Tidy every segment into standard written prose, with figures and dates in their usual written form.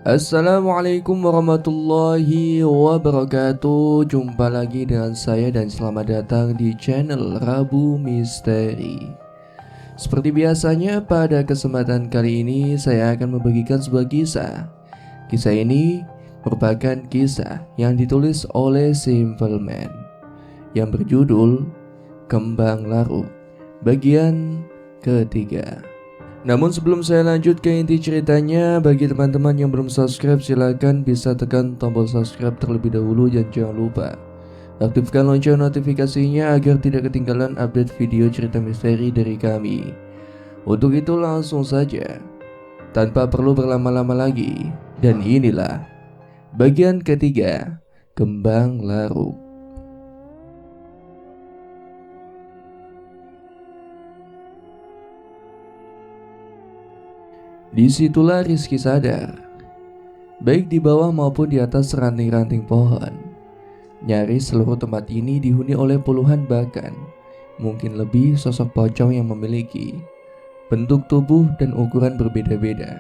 Assalamualaikum warahmatullahi wabarakatuh. Jumpa lagi dengan saya dan selamat datang di channel Rabu Misteri. Seperti biasanya pada kesempatan kali ini saya akan membagikan sebuah kisah. Kisah ini merupakan kisah yang ditulis oleh Simple Man yang berjudul Kembang Larut bagian ketiga. Namun sebelum saya lanjut ke inti ceritanya, bagi teman-teman yang belum subscribe silahkan bisa tekan tombol subscribe terlebih dahulu dan jangan lupa aktifkan lonceng notifikasinya agar tidak ketinggalan update video cerita misteri dari kami. Untuk itu langsung saja, tanpa perlu berlama-lama lagi, dan inilah bagian ketiga, Kembang Larut. Disitulah Rizky sadar, baik di bawah maupun di atas ranting-ranting pohon. Nyaris seluruh tempat ini dihuni oleh puluhan bahkan mungkin lebih sosok pocong yang memiliki bentuk tubuh dan ukuran berbeda-beda.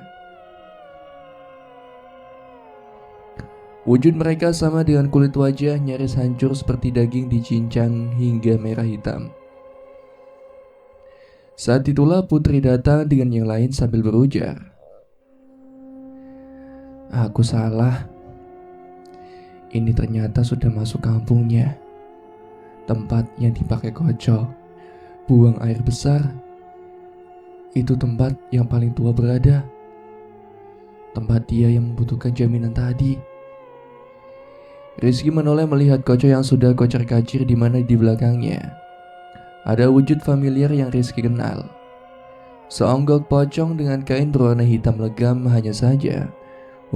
Wujud mereka sama dengan kulit wajah nyaris hancur seperti daging dicincang hingga merah hitam. Saat itulah Putri datang dengan yang lain sambil berujar, "Aku salah. Ini ternyata sudah masuk kampungnya. Tempat yang dipakai Koco. Buang air besar. Itu tempat yang paling tua berada. Tempat dia yang membutuhkan jaminan tadi." Rizky menoleh melihat Koco yang sudah kocar-kacir di mana di belakangnya ada wujud familiar yang Rizky kenal. Seonggok pocong dengan kain berwarna hitam legam hanya saja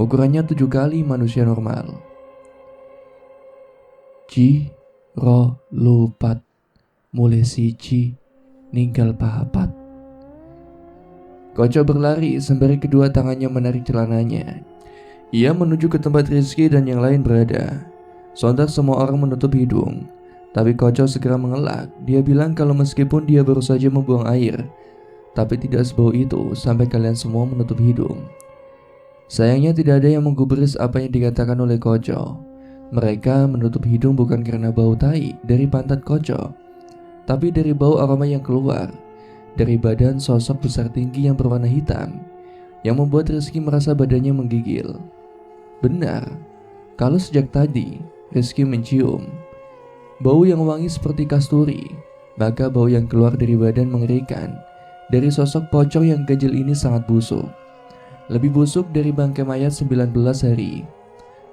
ukurannya 7 kali manusia normal. Ji, ro, lupat, mulai siji, ninggal papat. Koco berlari sembari kedua tangannya menarik celananya. Ia menuju ke tempat Rizky dan yang lain berada. Sontak semua orang menutup hidung. Tapi Koco segera mengelak. Dia bilang kalau meskipun dia baru saja membuang air, tapi tidak sebau itu sampai kalian semua menutup hidung. Sayangnya tidak ada yang menggubris apa yang dikatakan oleh Koco. Mereka menutup hidung bukan karena bau tai dari pantat Koco, tapi dari bau aroma yang keluar dari badan sosok besar tinggi yang berwarna hitam, yang membuat Rizky merasa badannya menggigil. Benar, kalau sejak tadi Rizky mencium bau yang wangi seperti kasturi, maka bau yang keluar dari badan mengerikan dari sosok pocong yang ganjil ini sangat busuk. Lebih busuk dari bangkai mayat 19 hari.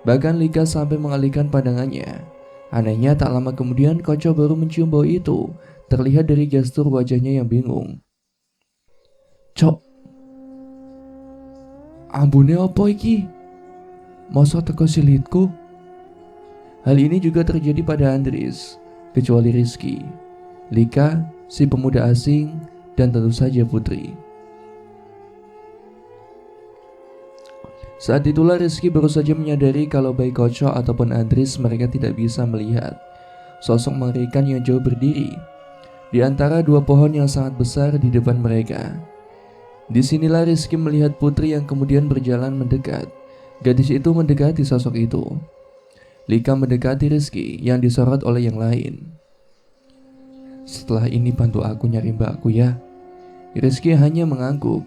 Bahkan Lika sampai mengalihkan pandangannya. Anehnya tak lama kemudian Koco baru mencium bau itu. Terlihat dari gestur wajahnya yang bingung. "Cok, ambune opo iki? Masa teko silitku?" Hal ini juga terjadi pada Andris, kecuali Rizky, Lika, si pemuda asing, dan tentu saja Putri. Saat itulah Rizky baru saja menyadari kalau baik Koco ataupun Andris mereka tidak bisa melihat sosok mengerikan yang jauh berdiri di antara dua pohon yang sangat besar di depan mereka. Disinilah Rizky melihat Putri yang kemudian berjalan mendekat. Gadis itu mendekati sosok itu. Lika mendekati Rizky yang disorot oleh yang lain. "Setelah ini bantu aku nyari mbakku ya." Rizky hanya mengangguk.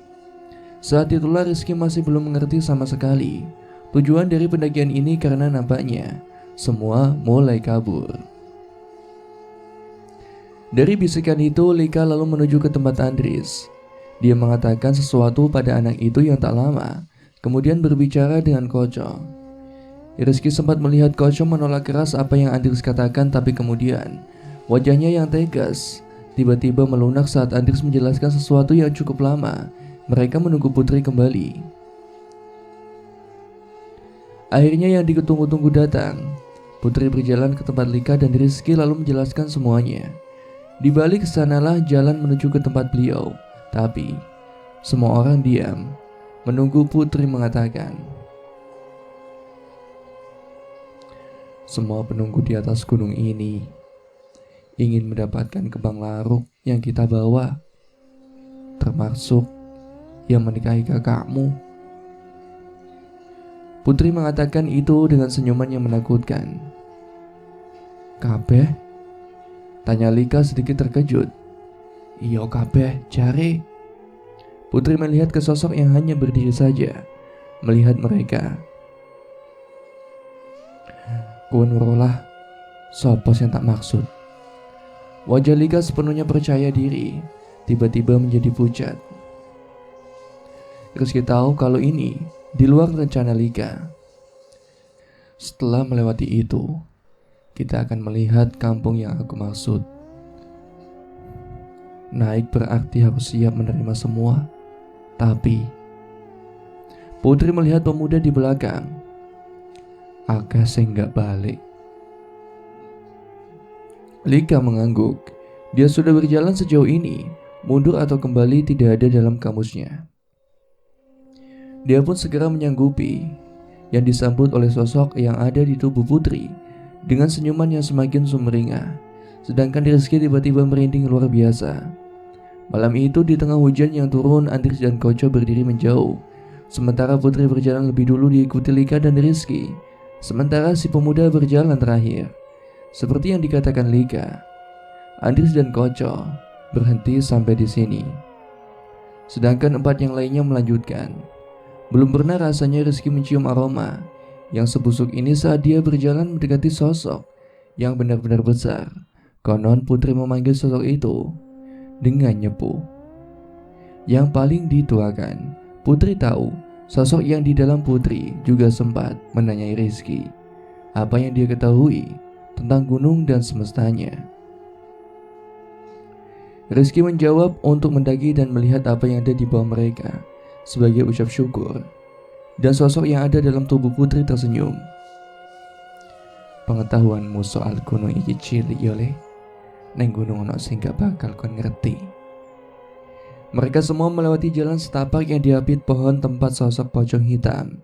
Saat itulah Rizky masih belum mengerti sama sekali tujuan dari pendakian ini karena nampaknya semua mulai kabur. Dari bisikan itu Lika lalu menuju ke tempat Andris. Dia mengatakan sesuatu pada anak itu yang tak lama kemudian berbicara dengan Koco. Rizky sempat melihat Koco menolak keras apa yang Andris katakan, tapi kemudian wajahnya yang tegas tiba-tiba melunak saat Andris menjelaskan sesuatu yang cukup lama. Mereka menunggu Putri kembali. Akhirnya yang ditunggu-tunggu datang. Putri berjalan ke tempat Lika dan Rizky lalu menjelaskan semuanya. Di balik sanalah jalan menuju ke tempat beliau. Tapi semua orang diam menunggu Putri mengatakan. "Semua penunggu di atas gunung ini ingin mendapatkan kembang larut yang kita bawa, termasuk yang menikahi kakakmu." Putri mengatakan itu dengan senyuman yang menakutkan. "Kabeh?" tanya Lika sedikit terkejut. "Iya kabeh, jare." Putri melihat ke sosok yang hanya berdiri saja, melihat mereka. "Kuwen werulah, sapa yang tak maksud?" Wajah Lika sepenuhnya percaya diri, tiba-tiba menjadi pucat. Rizky tahu kalau ini di luar rencana Lika. Setelah melewati itu, kita akan melihat kampung yang aku maksud. Naik berarti harus siap menerima semua. Tapi Putri melihat pemuda di belakang. Agak nggak balik. Lika mengangguk. Dia sudah berjalan sejauh ini, mundur atau kembali tidak ada dalam kamusnya. Dia pun segera menyanggupi, yang disambut oleh sosok yang ada di tubuh Putri dengan senyuman yang semakin sumringah. Sedangkan Rizky tiba-tiba merinding luar biasa. Malam itu di tengah hujan yang turun, Andries dan Koco berdiri menjauh. Sementara Putri berjalan lebih dulu diikuti Lika dan Rizky. Sementara si pemuda berjalan terakhir. Seperti yang dikatakan Lika, Andries dan Koco berhenti sampai di sini. Sedangkan 4 yang lainnya melanjutkan. Belum pernah rasanya Rizky mencium aroma yang sebusuk ini saat dia berjalan mendekati sosok yang benar-benar besar. Konon Putri memanggil sosok itu dengan nyepu. Yang paling dituakan, Putri tahu sosok yang di dalam Putri juga sempat menanyai Rizky apa yang dia ketahui tentang gunung dan semestanya. Rizky menjawab untuk mendaki dan melihat apa yang ada di bawah mereka sebagai ucap syukur. Dan sosok yang ada dalam tubuh Putri tersenyum. "Pengetahuanmu soal gunung iki cilik yole. Neng gunung ono sing gak bakal kon ngerti." Mereka semua melewati jalan setapak yang diapit pohon tempat sosok pocong hitam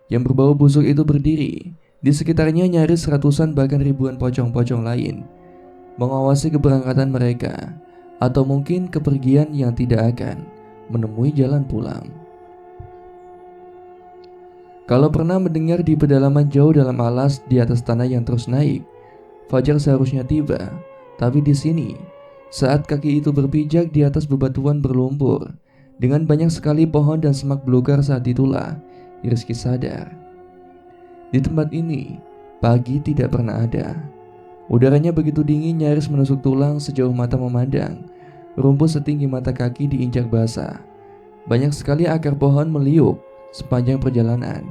yang berbau busuk itu berdiri. Di sekitarnya nyaris ratusan bahkan ribuan pocong-pocong lain mengawasi keberangkatan mereka, atau mungkin kepergian yang tidak akan menemui jalan pulang. Kalau pernah mendengar di pedalaman jauh dalam alas di atas tanah yang terus naik, fajar seharusnya tiba. Tapi di sini, saat kaki itu berpijak di atas bebatuan berlumpur dengan banyak sekali pohon dan semak belukar, saat itulah Rizky sadar. Di tempat ini, pagi tidak pernah ada. Udaranya begitu dingin nyaris menusuk tulang sejauh mata memandang. Rumput setinggi mata kaki diinjak basah. Banyak sekali akar pohon meliuk sepanjang perjalanan.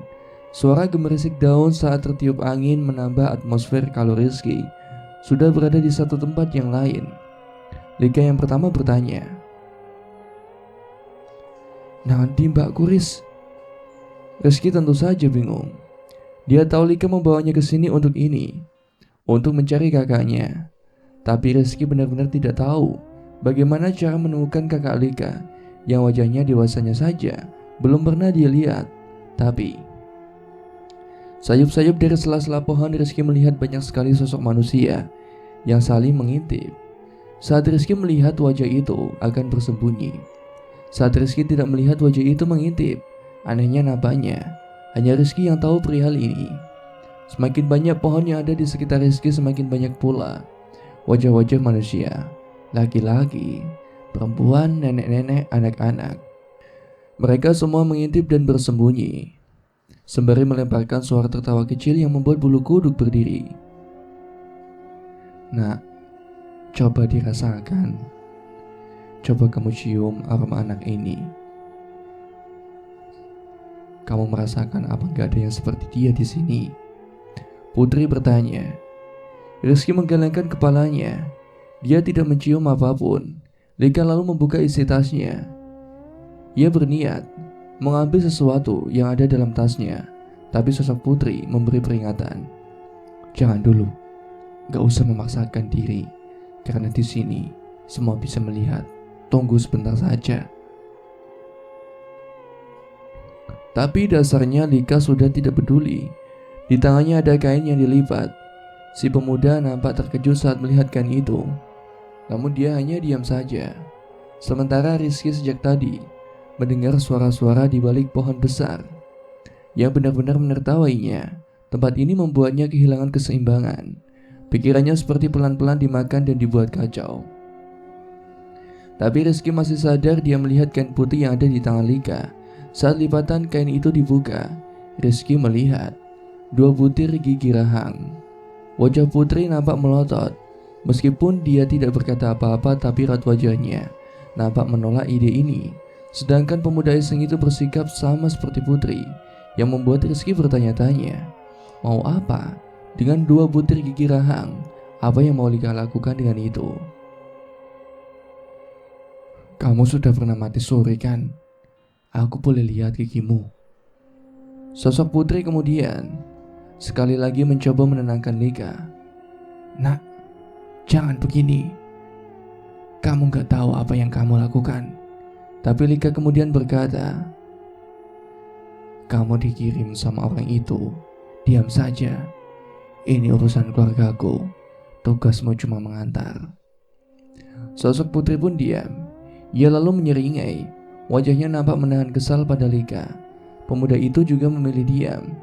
Suara gemerisik daun saat tertiup angin menambah atmosfer kalau Rizky sudah berada di satu tempat yang lain. Lika yang pertama bertanya, "Nanti Mbak Kuris?" Rizky tentu saja bingung. Dia tahu Lika membawanya ke sini untuk ini, untuk mencari kakaknya. Tapi Rizky benar-benar tidak tahu bagaimana cara menemukan kakak Lika yang wajahnya dewasanya saja belum pernah dia lihat. Tapi sayup-sayup dari sela-sela pohon, Rizky melihat banyak sekali sosok manusia yang saling mengintip. Saat Rizky melihat wajah itu akan bersembunyi. Saat Rizky tidak melihat wajah itu mengintip, anehnya nampaknya hanya Rizky yang tahu perihal ini. Semakin banyak pohon yang ada di sekitar Rizky, semakin banyak pula wajah-wajah manusia, laki-laki, perempuan, nenek-nenek, anak-anak. Mereka semua mengintip dan bersembunyi, sembari melemparkan suara tertawa kecil yang membuat bulu kuduk berdiri. "Nak, coba dirasakan. Coba kamu cium aroma anak ini. Kamu merasakan apa gak ada yang seperti dia di sini?" Putri bertanya. Rizky menggelengkan kepalanya. Dia tidak mencium apapun. Lika lalu membuka isi tasnya. Ia berniat mengambil sesuatu yang ada dalam tasnya, tapi sosok Putri memberi peringatan. "Jangan dulu. Gak usah memaksakan diri, karena di sini semua bisa melihat. Tunggu sebentar saja." Tapi dasarnya Lika sudah tidak peduli. Di tangannya ada kain yang dilipat. Si pemuda nampak terkejut saat melihat kain itu. Namun dia hanya diam saja. Sementara Rizky sejak tadi mendengar suara-suara di balik pohon besar. yang benar-benar menertawainya. Tempat ini membuatnya kehilangan keseimbangan. Pikirannya seperti pelan-pelan dimakan dan dibuat kacau. Tapi Rizky masih sadar. Dia melihat kain putih yang ada di tangan Lika. Saat lipatan kain itu dibuka, Rizky melihat 2 butir gigi rahang. Wajah putri nampak melotot. Meskipun dia tidak berkata apa-apa, tapi raut wajahnya nampak menolak ide ini. Sedangkan pemuda iseng itu bersikap sama seperti putri, yang membuat Rizky bertanya-tanya, mau apa dengan 2 butir gigi rahang? Apa yang mau Lika lakukan dengan itu? Kamu sudah pernah mati suri kan? Aku boleh lihat gigimu. Sosok putri kemudian sekali lagi mencoba menenangkan Lika. Nak, jangan begini. Kamu gak tahu apa yang kamu lakukan. Tapi Lika kemudian berkata, kamu dikirim sama orang itu. Diam saja. Ini urusan keluargaku. Tugasmu cuma mengantar. Sosok putri pun diam. Ia lalu menyeringai. Wajahnya nampak menahan kesal pada Lika. Pemuda itu juga memilih diam.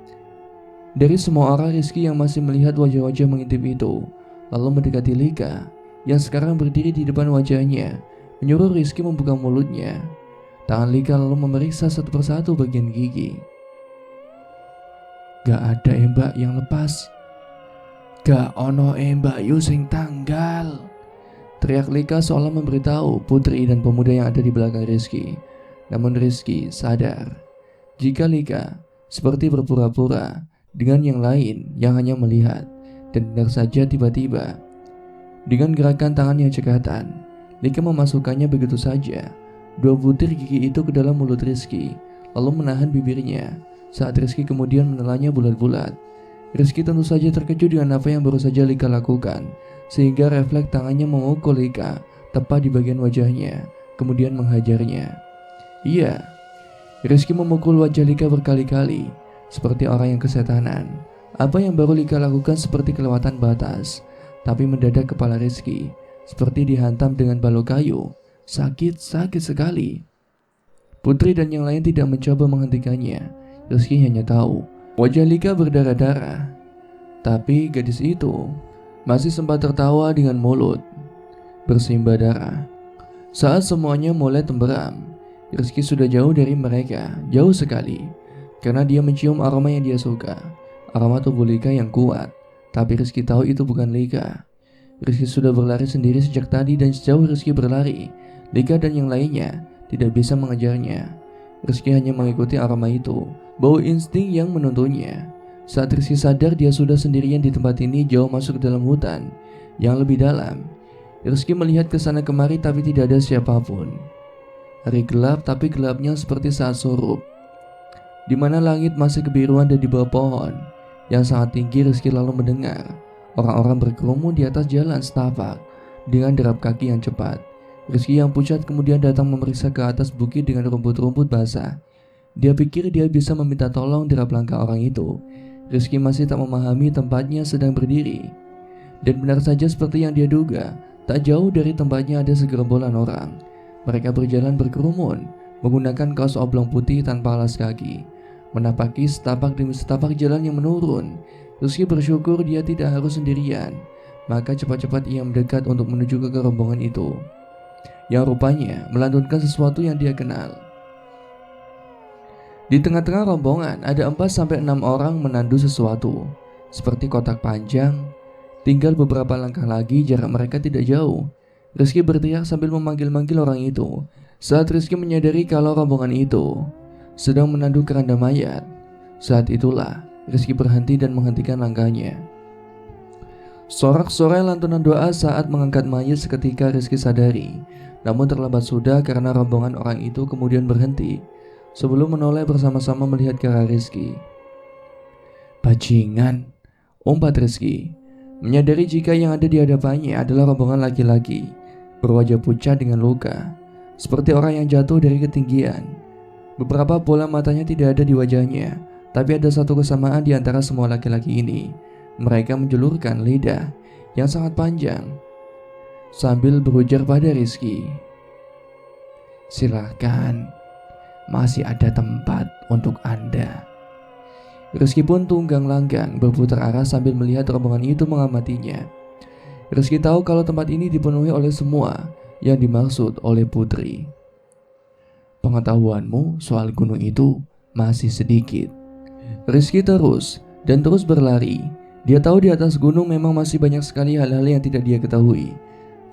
Dari semua orang, Rizky yang masih melihat wajah-wajah mengintip itu lalu mendekati Lika yang sekarang berdiri di depan wajahnya, menyuruh Rizky membuka mulutnya. Tangan Lika lalu memeriksa satu persatu bagian gigi. Gak ada embak yang lepas. Gak ono embak yu sing tanggal. Teriak Lika seolah memberitahu putri dan pemuda yang ada di belakang Rizky. Namun Rizky sadar jika Lika seperti berpura-pura dengan yang lain yang hanya melihat. Dan benar saja tiba-tiba dengan gerakan tangan yang cekatan, Lika memasukkannya begitu saja 2 butir gigi itu ke dalam mulut Rizky, lalu menahan bibirnya saat Rizky kemudian menelannya bulat-bulat. Rizky tentu saja terkejut dengan apa yang baru saja Lika lakukan, sehingga refleks tangannya memukul Lika tepat di bagian wajahnya, kemudian menghajarnya. Iya, Rizky memukul wajah Lika berkali-kali seperti orang yang kesetanan. Apa yang baru Lika lakukan seperti kelewatan batas. Tapi mendadak kepala Rizky seperti dihantam dengan balok kayu. Sakit sekali. Putri dan yang lain tidak mencoba menghentikannya. Rizky hanya tahu wajah Lika berdarah-darah. Tapi gadis itu masih sempat tertawa dengan mulut bersimbah darah. Saat semuanya mulai temberam, Rizky sudah jauh dari mereka, jauh sekali. Karena dia mencium aroma yang dia suka, aroma tubuh Lika yang kuat. Tapi Rizky tahu itu bukan Lika. Rizky sudah berlari sendiri sejak tadi, dan sejauh Rizky berlari, Lika dan yang lainnya tidak bisa mengejarnya. Rizky hanya mengikuti aroma itu, bau insting yang menuntunnya. Saat Rizky sadar dia sudah sendirian di tempat ini, jauh masuk ke dalam hutan yang lebih dalam. Rizky melihat ke sana kemari tapi tidak ada siapapun. Hari gelap, tapi gelapnya seperti saat surup, di mana langit masih kebiruan dan di bawah pohon yang sangat tinggi. Rizky lalu mendengar orang-orang berkerumun di atas jalan setapak dengan derap kaki yang cepat. Rizky yang pucat kemudian datang memeriksa ke atas bukit dengan rumput-rumput basah. Dia pikir dia bisa meminta tolong derap langkah orang itu. Rizky masih tak memahami tempatnya sedang berdiri. Dan benar saja seperti yang dia duga, tak jauh dari tempatnya ada segerombolan orang. Mereka berjalan berkerumun, menggunakan kaos oblong putih tanpa alas kaki, menapaki setapak demi setapak jalan yang menurun. Rizky bersyukur dia tidak harus sendirian, maka cepat-cepat ia mendekat untuk menuju ke rombongan itu, yang rupanya melantunkan sesuatu yang dia kenal. Di tengah-tengah rombongan ada 4-6 orang menandu sesuatu, seperti kotak panjang. Tinggal beberapa langkah lagi, jarak mereka tidak jauh. Rizky berteriak sambil memanggil-manggil orang itu. Saat Rizky menyadari kalau rombongan itu sedang menandu keranda mayat, saat itulah Rizky berhenti dan menghentikan langkahnya. Sorak-sorai lantunan doa saat mengangkat mayat seketika Rizky sadari. Namun terlambat sudah, karena rombongan orang itu kemudian berhenti sebelum menoleh bersama-sama melihat ke arah Rizky. Bajingan, umpat Rizky, menyadari jika yang ada di hadapannya adalah rombongan laki-laki berwajah pucat dengan luka, seperti orang yang jatuh dari ketinggian. Beberapa bola matanya tidak ada di wajahnya, tapi ada satu kesamaan di antara semua laki-laki ini. Mereka menjulurkan lidah yang sangat panjang sambil berujar pada Rizky, "Silakan, masih ada tempat untuk Anda." Rizky pun tunggang langgang berputar arah sambil melihat rombongan itu mengamatinya. Rizky tahu kalau tempat ini dipenuhi oleh semua yang dimaksud oleh Putri. Pengetahuanmu soal gunung itu masih sedikit. Rizky terus berlari. Dia tahu di atas gunung memang masih banyak sekali hal-hal yang tidak dia ketahui,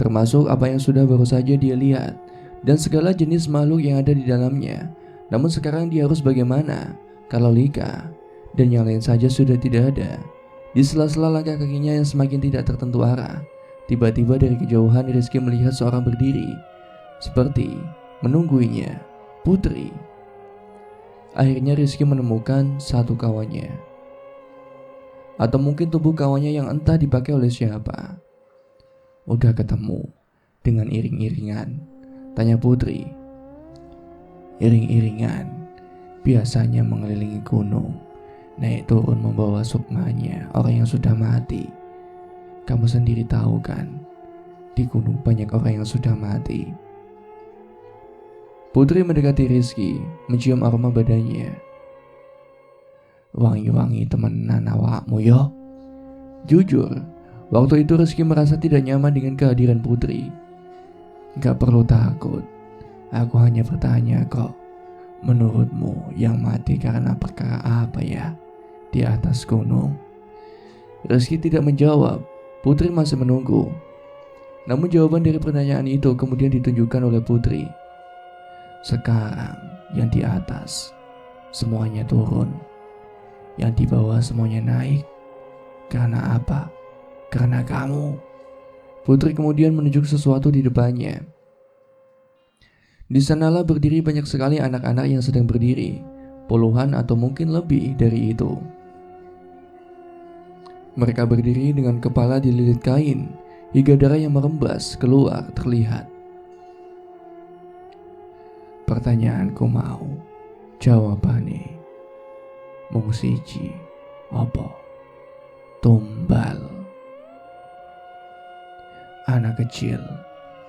termasuk apa yang sudah baru saja dia lihat dan segala jenis makhluk yang ada di dalamnya. Namun sekarang dia harus bagaimana kalau Lika dan yang lain saja sudah tidak ada? Di sela-sela langkah kakinya yang semakin tidak tertentu arah, tiba-tiba dari kejauhan Rizky melihat seorang berdiri, seperti menungguinya. Putri. Akhirnya Rizky menemukan satu kawannya, atau mungkin tubuh kawannya yang entah dipakai oleh siapa. Udah ketemu dengan iring-iringan? Tanya Putri. Iring-iringan biasanya mengelilingi gunung, naik turun membawa sukmanya orang yang sudah mati. Kamu sendiri tahu kan, di gunung banyak orang yang sudah mati. Putri mendekati Rizky, mencium aroma badannya. Wangi-wangi temenan awakmu yo. Jujur, waktu itu Rizky merasa tidak nyaman dengan kehadiran Putri. Gak perlu takut, aku hanya bertanya kok. Menurutmu yang mati karena perkara apa ya di atas gunung? Rizky tidak menjawab. Putri masih menunggu. Namun jawaban dari pertanyaan itu kemudian ditunjukkan oleh Putri. Sekarang yang di atas semuanya turun, yang di bawah semuanya naik. Karena apa? Karena kamu. Putri kemudian menunjuk sesuatu di depannya. Di sanalah berdiri banyak sekali anak-anak yang sedang berdiri, puluhan atau mungkin lebih dari itu. Mereka berdiri dengan kepala dililit kain, hingga darah yang merembas keluar terlihat. Pertanyaanku mau jawabannya mung siji apa? Tumbal. Anak kecil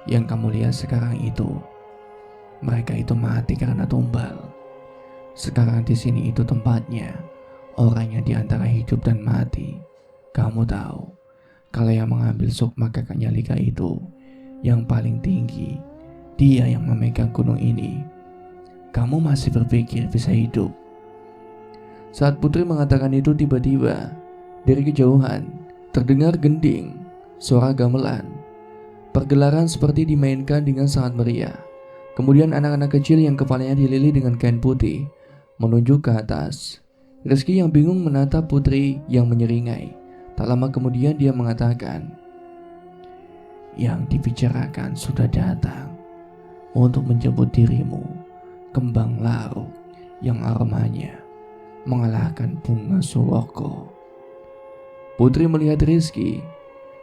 yang kamu lihat sekarang itu, mereka itu mati karena tumbal. Sekarang di sini itu tempatnya orang yang diantara hidup dan mati. Kamu tahu kalau yang mengambil sukma kakaknya Lika itu yang paling tinggi, dia yang memegang gunung ini. Kamu masih berpikir bisa hidup? Saat Putri mengatakan itu, tiba-tiba dari kejauhan terdengar gending, suara gamelan. Pergelaran seperti dimainkan dengan sangat meriah. Kemudian anak-anak kecil yang kepalanya dilili dengan kain putih menunjuk ke atas. Rizky yang bingung menatap Putri yang menyeringai. Tak lama kemudian dia mengatakan, yang dibicarakan sudah datang untuk menjemput dirimu, kembang larut yang aromanya mengalahkan bunga suloko. Putri melihat Rizky.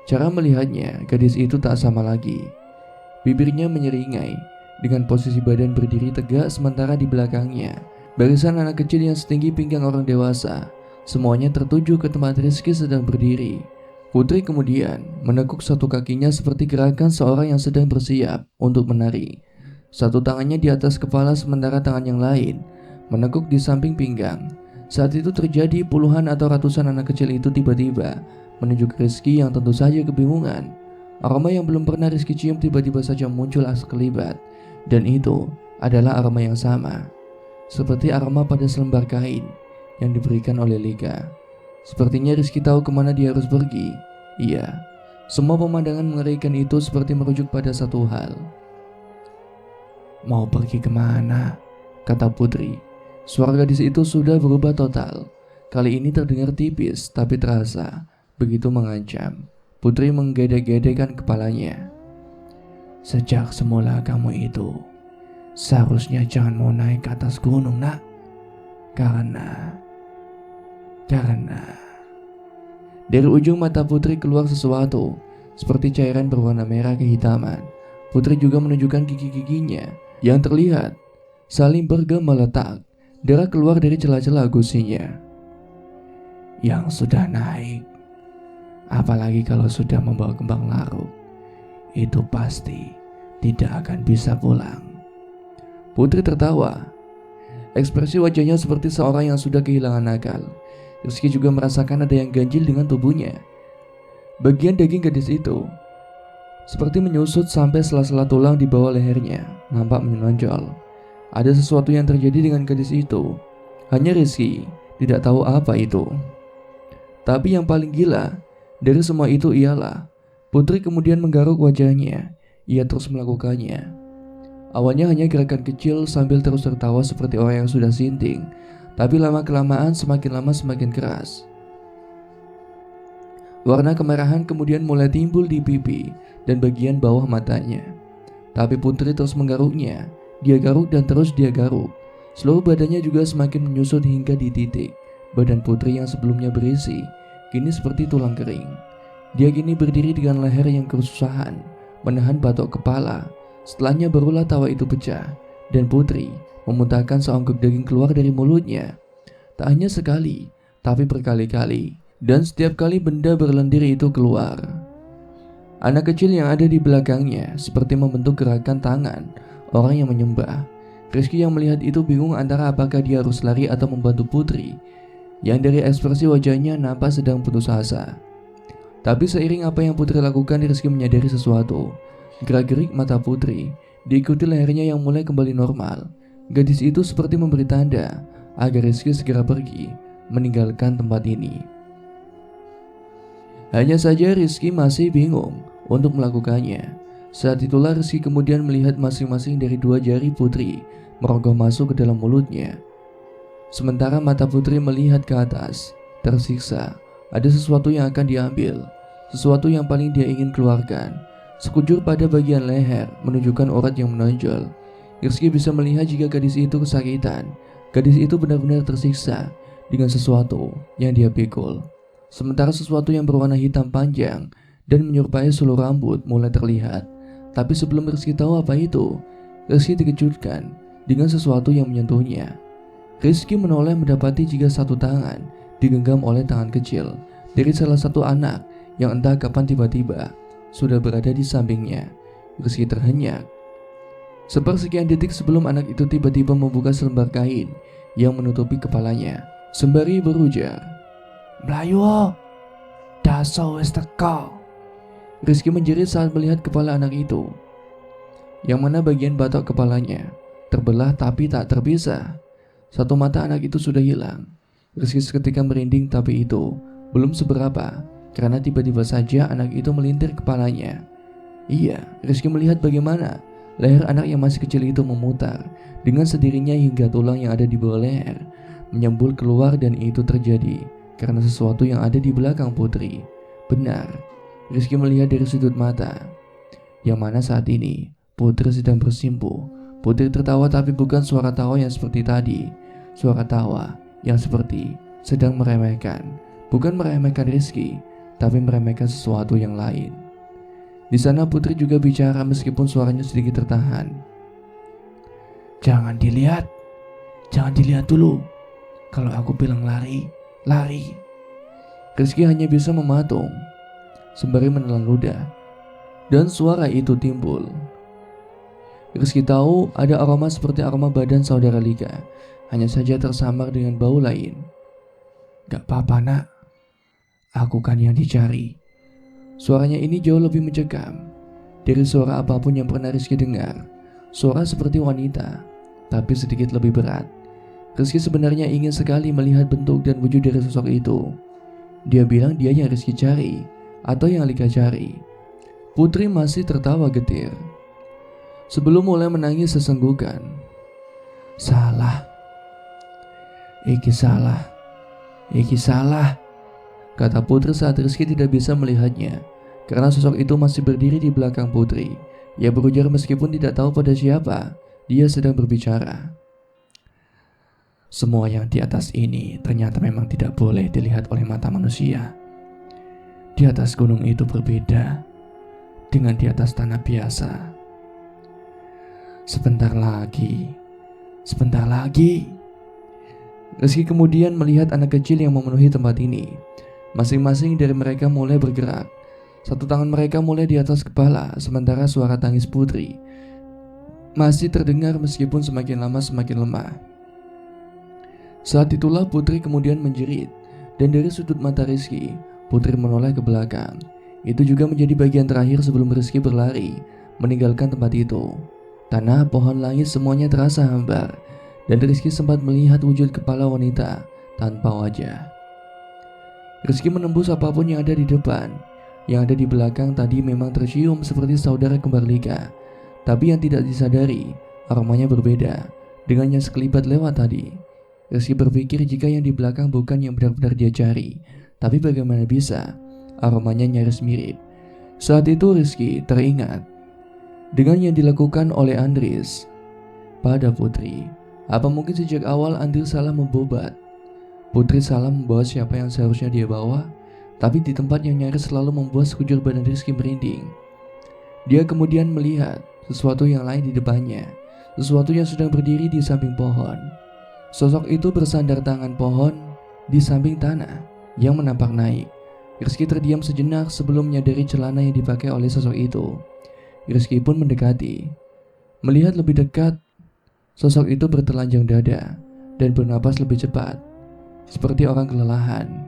Cara melihatnya, gadis itu tak sama lagi. Bibirnya menyeringai dengan posisi badan berdiri tegak, sementara di belakangnya barisan anak kecil yang setinggi pinggang orang dewasa. Semuanya tertuju ke tempat Rizky sedang berdiri. Putri kemudian menekuk satu kakinya seperti gerakan seorang yang sedang bersiap untuk menari. Satu tangannya di atas kepala sementara tangan yang lain menekuk di samping pinggang. Saat itu terjadi puluhan atau ratusan anak kecil itu tiba-tiba menunjuk Rizky yang tentu saja kebingungan. Aroma yang belum pernah Rizky cium tiba-tiba saja muncul sekelibat, dan itu adalah aroma yang sama seperti aroma pada selembar kain yang diberikan oleh Lika. Sepertinya Rizky tahu kemana dia harus pergi. Iya, semua pemandangan mengerikan itu seperti merujuk pada satu hal. Mau pergi kemana? Kata Putri. Suara gadis itu sudah berubah total. Kali ini terdengar tipis tapi terasa begitu mengancam. Putri menggedek-gedekkan kepalanya. Sejak semula kamu itu seharusnya jangan mau naik ke atas gunung, nak. Karena dari ujung mata Putri keluar sesuatu seperti cairan berwarna merah kehitaman. Putri juga menunjukkan gigi-giginya yang terlihat saling bergemeletak. Darah keluar dari celah-celah gusinya. Yang sudah naik, apalagi kalau sudah membawa kembang larut, itu pasti tidak akan bisa pulang. Putri tertawa. Ekspresi wajahnya seperti seorang yang sudah kehilangan akal. Rizky juga merasakan ada yang ganjil dengan tubuhnya. Bagian daging gadis itu seperti menyusut sampai sela-sela tulang di bawah lehernya nampak menonjol. Ada sesuatu yang terjadi dengan gadis itu. Hanya Rizky tidak tahu apa itu. Tapi yang paling gila dari semua itu ialah Putri kemudian menggaruk wajahnya. Ia terus melakukannya. Awalnya hanya gerakan kecil sambil terus tertawa seperti orang yang sudah sinting. Tapi lama-kelamaan semakin lama semakin keras. Warna kemerahan kemudian mulai timbul di pipi dan bagian bawah matanya. Tapi Putri terus menggaruknya. Dia garuk dan terus dia garuk. Seluruh badannya juga semakin menyusut hingga di titik. Badan Putri yang sebelumnya berisi kini seperti tulang kering. Dia kini berdiri dengan leher yang kesusahan menahan batok kepala. Setelahnya barulah tawa itu pecah dan Putri memuntahkan seonggok daging keluar dari mulutnya. Tak hanya sekali, tapi berkali-kali. Dan setiap kali benda berlendir itu keluar, anak kecil yang ada di belakangnya seperti membentuk gerakan tangan orang yang menyembah. Rizky yang melihat itu bingung antara apakah dia harus lari atau membantu Putri, yang dari ekspresi wajahnya nampak sedang putus asa. Tapi seiring apa yang Putri lakukan, Rizky menyadari sesuatu. Gerak-gerik mata Putri diikuti lehernya yang mulai kembali normal. Gadis itu seperti memberi tanda agar Rizky segera pergi meninggalkan tempat ini. Hanya saja Rizky masih bingung untuk melakukannya. Saat itulah Rizky kemudian melihat masing-masing dari dua jari Putri merogoh masuk ke dalam mulutnya. Sementara mata Putri melihat ke atas, tersiksa. Ada sesuatu yang akan diambil, sesuatu yang paling dia ingin keluarkan. Sekujur pada bagian leher menunjukkan urat yang menonjol. Rizky bisa melihat jika gadis itu kesakitan. Gadis itu benar-benar tersiksa dengan sesuatu yang dia pikul. Sementara sesuatu yang berwarna hitam panjang dan menyerupai seluruh rambut mulai terlihat. Tapi sebelum Rizky tahu apa itu, Rizky dikejutkan dengan sesuatu yang menyentuhnya. Rizky menoleh mendapati jika satu tangan digenggam oleh tangan kecil dari salah satu anak yang entah kapan tiba-tiba sudah berada di sampingnya. Rizky terhenyak. Sepersekian detik sebelum anak itu tiba-tiba membuka selembar kain yang menutupi kepalanya, sembari berujar, "Melayu, dasar wis teko." Rizky menjerit saat melihat kepala anak itu, yang mana bagian batok kepalanya terbelah tapi tak terpisah. Satu mata anak itu sudah hilang. Rizky seketika merinding, tapi itu belum seberapa karena tiba-tiba saja anak itu melintir kepalanya. Iya, Rizky melihat bagaimana leher anak yang masih kecil itu memutar dengan sendirinya hingga tulang yang ada di bawah leher menyembul keluar, dan itu terjadi karena sesuatu yang ada di belakang Putri. Benar, Rizky melihat dari sudut mata, yang mana saat ini Putri sedang bersimpuh. Putri tertawa, tapi bukan suara tawa yang seperti tadi. Suara tawa yang seperti sedang meremehkan. Bukan meremehkan Rizky, tapi meremehkan sesuatu yang lain. Di sana Putri juga bicara meskipun suaranya sedikit tertahan. Jangan dilihat dulu. Kalau aku bilang lari, lari." Rizky hanya bisa mematung sembari menelan ludah, dan suara itu timbul. Rizky tahu ada aroma seperti aroma badan saudara Lika, hanya saja tersamar dengan bau lain. "Gak apa-apa nak, aku kan yang dicari." Suaranya ini jauh lebih mencekam dari suara apapun yang pernah Rizky dengar. Suara seperti wanita, tapi sedikit lebih berat. Rizky sebenarnya ingin sekali melihat bentuk dan wujud dari sosok itu. Dia bilang dia yang Rizky cari, atau yang Lika cari. Putri masih tertawa getir sebelum mulai menangis sesenggukan. Salah, iki salah, kata Putri saat Rizky tidak bisa melihatnya karena sosok itu masih berdiri di belakang Putri. Ia berujar meskipun tidak tahu pada siapa dia sedang berbicara. Semua yang di atas ini ternyata memang tidak boleh dilihat oleh mata manusia. Di atas gunung itu berbeda dengan di atas tanah biasa. Sebentar lagi. Rizky kemudian melihat anak kecil yang memenuhi tempat ini. Masing-masing dari mereka mulai bergerak. Satu tangan mereka mulai di atas kepala, sementara suara tangis Putri masih terdengar meskipun semakin lama semakin lemah. Saat itulah Putri kemudian menjerit Dan dari sudut mata Rizky, Putri menoleh ke belakang. Itu juga menjadi bagian terakhir sebelum Rizky berlari meninggalkan tempat itu. Tanah, pohon, langit semuanya terasa hambar, dan Rizky sempat melihat wujud kepala wanita tanpa wajah. Rizky menembus apapun yang ada di depan. Yang ada di belakang tadi memang tercium seperti saudara kembar Lika, tapi yang tidak disadari, aromanya berbeda dengan yang sekelibat lewat tadi. Rizky berpikir jika yang di belakang bukan yang benar-benar dia cari, tapi bagaimana bisa aromanya nyaris mirip. Saat itu Rizky teringat dengan yang dilakukan oleh Andries pada Putri. Apa mungkin sejak awal Andries salah membobat? Putri salah membawa siapa yang seharusnya dia bawa, tapi di tempat yang nyaris selalu membuat sekujur badan Rizky merinding. Dia kemudian melihat sesuatu yang lain di depannya, sesuatu yang sedang berdiri di samping pohon. Sosok itu bersandar tangan pohon di samping tanah yang menapak naik. Rizky terdiam sejenak sebelum menyadari celana yang dipakai oleh sosok itu. Rizky pun mendekati. Melihat lebih dekat, sosok itu bertelanjang dada dan bernapas lebih cepat, seperti orang kelelahan.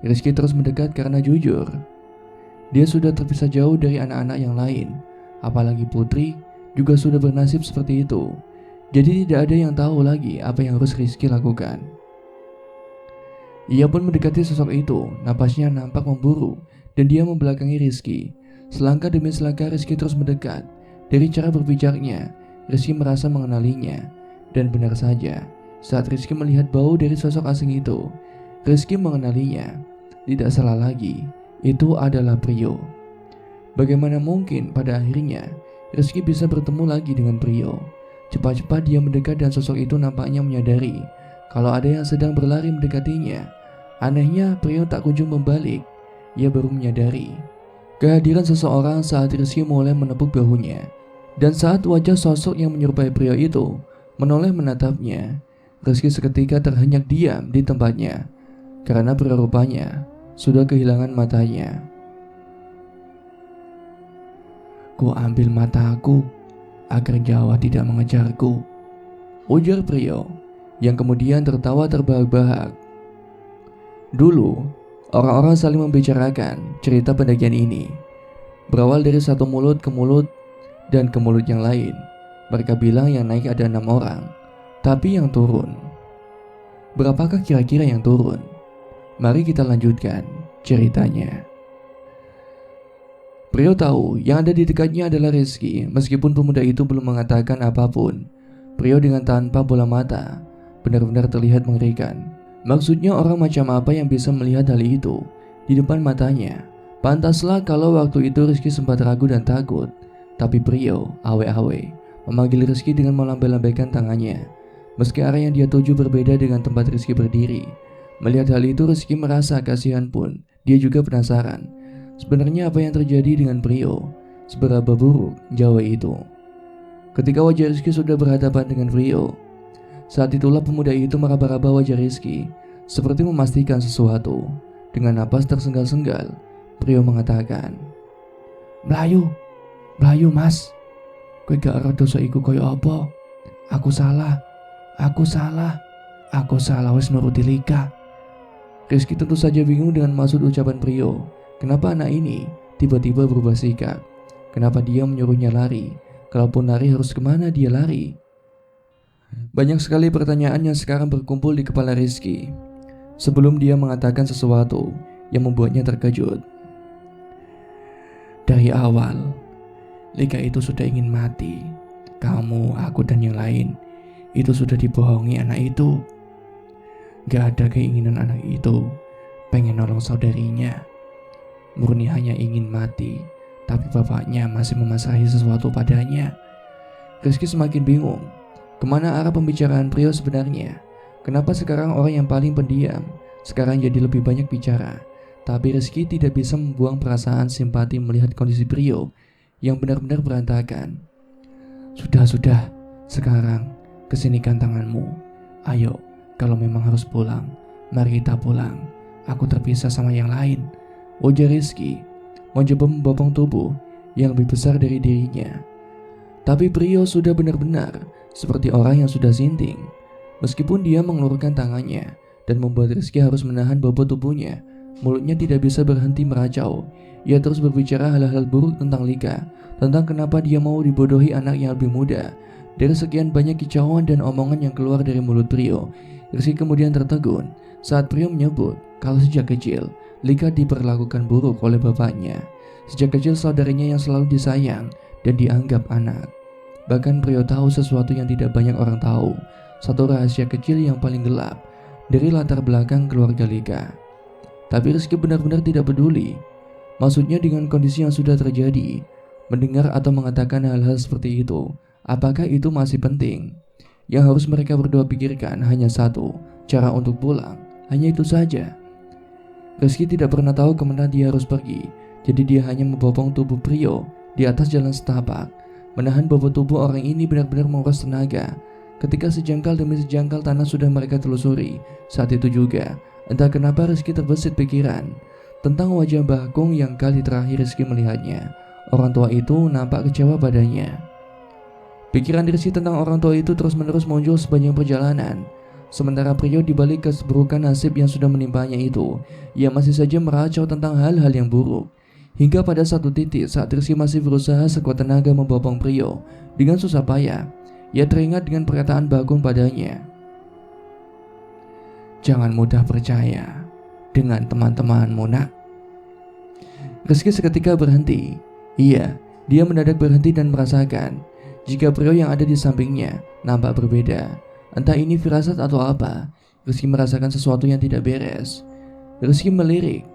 Rizky terus mendekat karena jujur, dia sudah terpisah jauh dari anak-anak yang lain. Apalagi Putri juga sudah bernasib seperti itu. Jadi tidak ada yang tahu lagi apa yang harus Rizky lakukan. Ia pun mendekati sosok itu, napasnya nampak memburu, dan dia membelakangi Rizky. Selangkah demi selangkah Rizky terus mendekat. Dari cara berbicaranya, Rizky merasa mengenalinya. Dan benar saja, saat Rizky melihat bau dari sosok asing itu, Rizky mengenalinya. Tidak salah lagi, itu adalah Prio. Bagaimana mungkin pada akhirnya Rizky bisa bertemu lagi dengan Prio? Cepat-cepat dia mendekat dan sosok itu nampaknya menyadari kalau ada yang sedang berlari mendekatinya. Anehnya Prio tak kunjung membalik. Ia baru menyadari kehadiran seseorang saat Rizky mulai menepuk bahunya. Dan saat wajah sosok yang menyerupai Prio itu menoleh menatapnya, Rizky seketika terhenyak diam di tempatnya karena Prio rupanya sudah kehilangan matanya. "Ku ambil mataku agar Jawa tidak mengejarku," ujar Prio yang kemudian tertawa terbahak-bahak. Dulu, orang-orang saling membicarakan cerita pendakian ini. Berawal dari satu mulut ke mulut dan ke mulut yang lain. Mereka bilang yang naik ada 6 orang, tapi yang turun, berapakah kira-kira yang turun? Mari kita lanjutkan ceritanya. Prio tahu yang ada di dekatnya adalah Rizky. Meskipun pemuda itu belum mengatakan apapun, Prio dengan tanpa bola mata benar-benar terlihat mengerikan. Maksudnya orang macam apa yang bisa melihat hal itu di depan matanya? Pantaslah kalau waktu itu Rizky sempat ragu dan takut. Tapi Prio awe-awe memanggil Rizky dengan melambai-lambaikan tangannya. Meski arah yang dia tuju berbeda dengan tempat Rizky berdiri. Melihat hal itu Rizky merasa kasihan pun. Dia juga penasaran sebenarnya apa yang terjadi dengan Prio. Seberapa buruk Jawa itu. Ketika wajah Rizky sudah berhadapan dengan Prio, saat itulah pemuda itu meraba-raba wajah Rizky seperti memastikan sesuatu. Dengan napas tersengal-sengal, Prio mengatakan, Melayu mas, kowe gak ero dosa iku koyo apa? Aku salah wis nuruti Lika. Rizky tentu saja bingung dengan maksud ucapan Prio. Kenapa anak ini tiba-tiba berubah sikap? Kenapa dia menyuruhnya lari? Kalaupun lari harus kemana dia lari? Banyak sekali pertanyaan yang sekarang berkumpul di kepala Rizky sebelum dia mengatakan sesuatu yang membuatnya terkejut. Dari awal, Lika itu sudah ingin mati. Kamu, aku, dan yang lain itu sudah dibohongi anak itu. Gak ada keinginan anak itu pengen nolong saudarinya. Murni hanya ingin mati, tapi bapaknya masih memasrahi sesuatu padanya. Rizky semakin bingung. Kemana arah pembicaraan Prio sebenarnya? Kenapa sekarang orang yang paling pendiam sekarang jadi lebih banyak bicara? Tapi Rizky tidak bisa membuang perasaan simpati melihat kondisi Prio yang benar-benar berantakan. Sudah, sekarang kesinikan tanganmu. Ayo, kalau memang harus pulang, mari kita pulang. Aku terpisah sama yang lain, ujar Rizky, mencoba membopong tubuh yang lebih besar dari dirinya. Tapi Prio sudah benar-benar seperti orang yang sudah sinting. Meskipun dia mengelurkan tangannya dan membuat Rizky harus menahan bobot tubuhnya. Mulutnya tidak bisa berhenti meracau. Ia terus berbicara hal-hal buruk tentang Lika, tentang kenapa dia mau dibodohi anak yang lebih muda. Dari sekian banyak kicauan dan omongan yang keluar dari mulut Prio, Rizky kemudian tertegun saat Prio menyebut kalau sejak kecil Lika diperlakukan buruk oleh bapaknya. Sejak kecil saudarinya yang selalu disayang dan dianggap anak. Bahkan Prio tahu sesuatu yang tidak banyak orang tahu, satu rahasia kecil yang paling gelap dari latar belakang keluarga Lika. Tapi Rizky benar-benar tidak peduli. Maksudnya dengan kondisi yang sudah terjadi, mendengar atau mengatakan hal-hal seperti itu, apakah itu masih penting? Yang harus mereka berdua pikirkan hanya satu, cara untuk pulang. Hanya itu saja. Rizky tidak pernah tahu kemana dia harus pergi, jadi dia hanya membopong tubuh Prio di atas jalan setapak. Menahan bobot tubuh orang ini benar-benar menguras tenaga. Ketika sejengkal demi sejengkal tanah sudah mereka telusuri, saat itu juga, entah kenapa Rizky terbesit pikiran tentang wajah Bakung yang kali terakhir Rizky melihatnya. Orang tua itu nampak kecewa padanya. Pikiran Rizky tentang orang tua itu terus-menerus muncul sepanjang perjalanan. Sementara Prio dibalik keseburukan nasib yang sudah menimpanya itu, ia masih saja meracau tentang hal-hal yang buruk. Hingga pada satu titik saat Rizky masih berusaha sekuat tenaga membopong Prio dengan susah payah, ia teringat dengan perkataan Bakung padanya. Jangan mudah percaya dengan teman-temanmu, nak. Rizky seketika berhenti. Iya, dia mendadak berhenti dan merasakan jika Prio yang ada di sampingnya nampak berbeda. Entah ini firasat atau apa, Rizky merasakan sesuatu yang tidak beres. Rizky melirik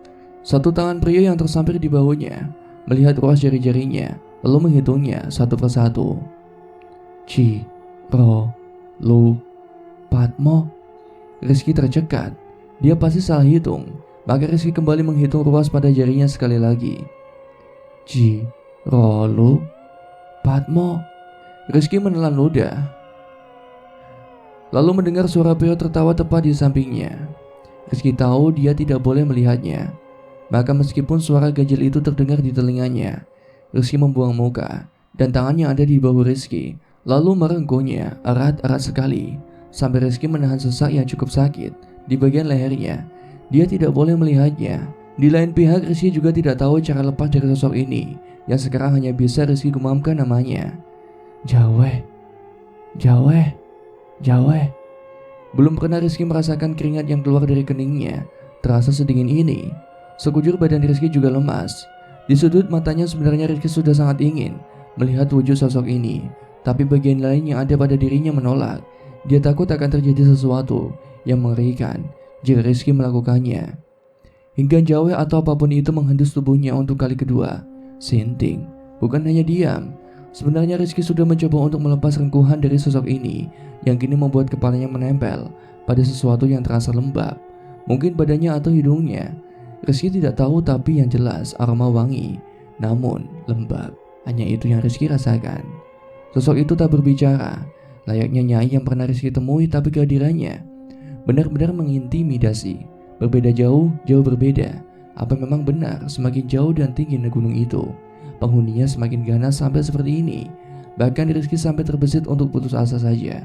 satu tangan Prio yang tersampir di bahunya, melihat ruas jari-jarinya, lalu menghitungnya satu persatu. Ci, Pro, Lu, Patmo. Rizky tercekat. Dia pasti salah hitung. Maka Rizky kembali menghitung ruas pada jarinya sekali lagi. Ji, Ro, Lu, Patmo. Rizky menelan ludah, lalu mendengar suara Prio tertawa tepat di sampingnya. Rizky tahu dia tidak boleh melihatnya. Maka meskipun suara ganjil itu terdengar di telinganya, Rizky membuang muka dan tangan yang ada di bahu Rizky, lalu merengkuhnya erat-erat sekali, sampai Rizky menahan sesak yang cukup sakit di bagian lehernya. Dia tidak boleh melihatnya. Di lain pihak, Rizky juga tidak tahu cara lepas dari sosok ini, yang sekarang hanya bisa Rizky gumamkan namanya. Jawe, Jawe, Jawe. Belum pernah Rizky merasakan keringat yang keluar dari keningnya terasa sedingin ini. Sekujur badan Rizky juga lemas. Di sudut matanya sebenarnya Rizky sudah sangat ingin melihat wujud sosok ini, tapi bagian lain yang ada pada dirinya menolak. Dia takut akan terjadi sesuatu yang mengerikan jika Rizky melakukannya. Hingga Jawe atau apapun itu menghendus tubuhnya untuk kali kedua. Sinting bukan hanya diam. Sebenarnya Rizky sudah mencoba untuk melepas rengkuhan dari sosok ini yang kini membuat kepalanya menempel pada sesuatu yang terasa lembab. Mungkin badannya atau hidungnya. Rizky tidak tahu, tapi yang jelas aroma wangi, namun lembab. Hanya itu yang Rizky rasakan. Sosok itu tak berbicara, layaknya Nyai yang pernah Rizky temui, tapi kehadirannya benar-benar mengintimidasi. Berbeda jauh berbeda. Apa memang benar semakin jauh dan tinggi gunung itu, penghuninya semakin ganas sampai seperti ini? Bahkan Rizky sampai terbesit untuk putus asa saja.